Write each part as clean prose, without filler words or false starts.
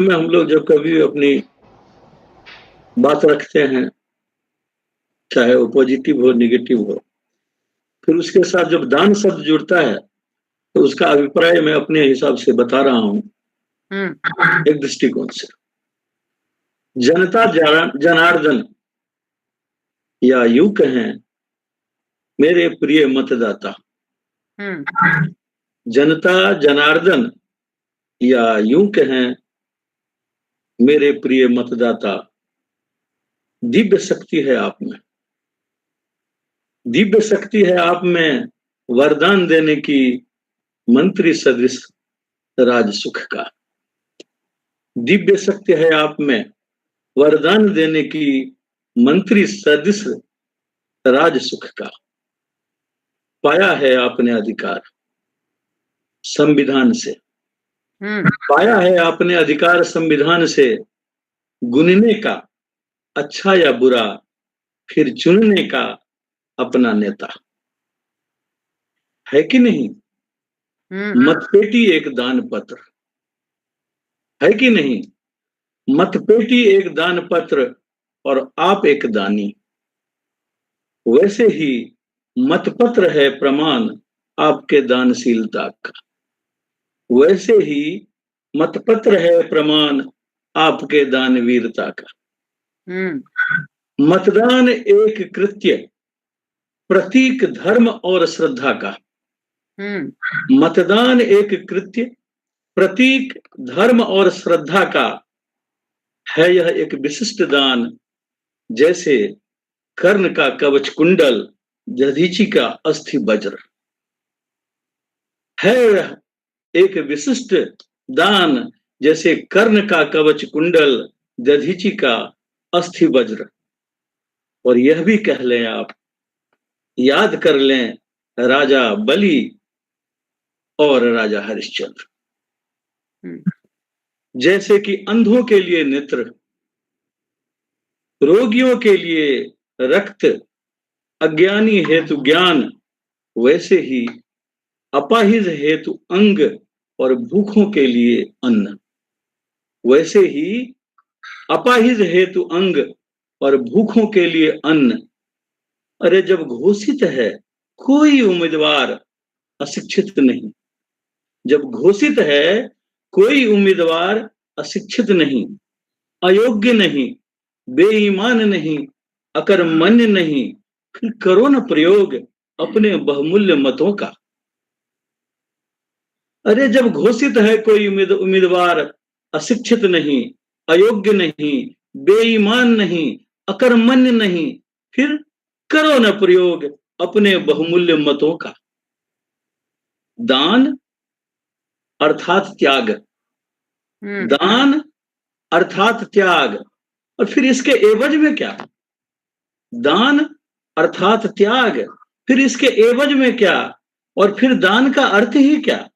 में हम लोग जब कभी अपनी बात रखते हैं, चाहे वो पॉजिटिव हो, नेगेटिव हो, फिर उसके साथ जब दान शब्द जुड़ता है, तो उसका अभिप्राय मैं अपने हिसाब से बता रहा हूँ, एक दृष्टिकोण से। जनता जनार्दन या यूँ कहें, मेरे प्रिय मतदाता। जनता जनार्दन या यूँ कहें, मेरे प्रिय मतदाता, दिव्य शक्ति है आप में। दिव्य शक्ति है आप में वरदान देने की, मंत्री सदृश राज सुख का। दिव्य शक्ति है आप में वरदान देने की, मंत्री सदृश राज सुख का। पाया है आपने अधिकार संविधान से। पाया है आपने अधिकार संविधान से, गुनने का अच्छा या बुरा, फिर चुनने का अपना नेता। है कि नहीं? मतपेटी एक दान पत्र है कि नहीं? मतपेटी एक दान पत्र और आप एक दानी। वैसे ही मतपत्र है प्रमाण आपके दानशीलता का। वैसे ही मतपत्र है प्रमाण आपके दानवीरता का। मतदान एक कृत्य, प्रतीक धर्म और श्रद्धा का। मतदान एक कृत्य, प्रतीक धर्म और श्रद्धा का है। यह एक विशिष्ट दान, जैसे कर्ण का कवच कुंडल, दधीचि का अस्थि वज्र। है एक विशिष्ट दान, जैसे कर्ण का कवच कुंडल, दधीचि का अस्थि वज्र। और यह भी कह लें आप, याद कर लें राजा बलि और राजा हरिश्चंद्र। जैसे कि अंधों के लिए नेत्र, रोगियों के लिए रक्त, अज्ञानी हेतु ज्ञान, वैसे ही अपाहिज हेतु अंग और भूखों के लिए अन्न। वैसे ही अपाहिज हेतु अंग और भूखों के लिए अन्न। अरे जब घोषित है कोई उम्मीदवार अशिक्षित नहीं, जब घोषित है कोई उम्मीदवार अशिक्षित नहीं, अयोग्य नहीं, बेईमान नहीं, अकर्मण्य नहीं, फिर करो न प्रयोग अपने बहुमूल्य मतों का। अरे जब घोषित है कोई उम्मीदवार अशिक्षित नहीं, अयोग्य नहीं, बेईमान नहीं, अकर्मण्य नहीं, फिर करो न प्रयोग अपने बहुमूल्य मतों का। दान अर्थात त्याग। दान अर्थात त्याग। और फिर इसके एवज में क्या? दान अर्थात त्याग, फिर इसके एवज में क्या? और फिर दान का अर्थ ही क्या?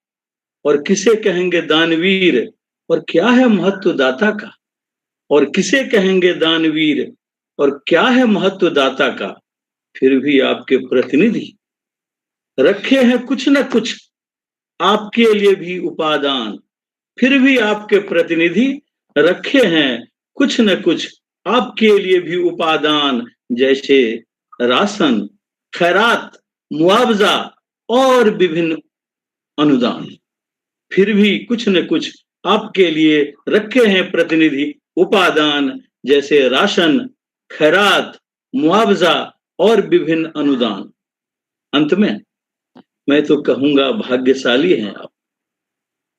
और किसे कहेंगे दानवीर, और क्या है महत्व दाता का? और किसे कहेंगे दानवीर, और क्या है महत्व दाता का? फिर भी आपके प्रतिनिधि रखे हैं कुछ न कुछ आपके लिए भी उपादान। फिर भी आपके प्रतिनिधि रखे हैं कुछ न कुछ आपके लिए भी उपादान, जैसे राशन, खैरात, मुआवजा और विभिन्न अनुदान। फिर भी कुछ न कुछ आपके लिए रखे हैं प्रतिनिधि उपादान, जैसे राशन, खैरात, मुआवजा और विभिन्न अनुदान। अंत में मैं तो कहूंगा भाग्यशाली हैं आप।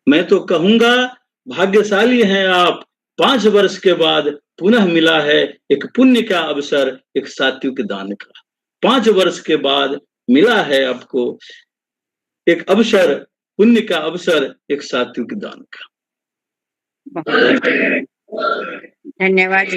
मैं तो कहूंगा भाग्यशाली हैं आप। 5 वर्ष के बाद पुनः मिला है एक पुण्य का अवसर, एक सात्विक दान का। 5 वर्ष के बाद मिला है आपको एक अवसर, पुण्य का अवसर, एक सात्विक दान का। धन्यवाद।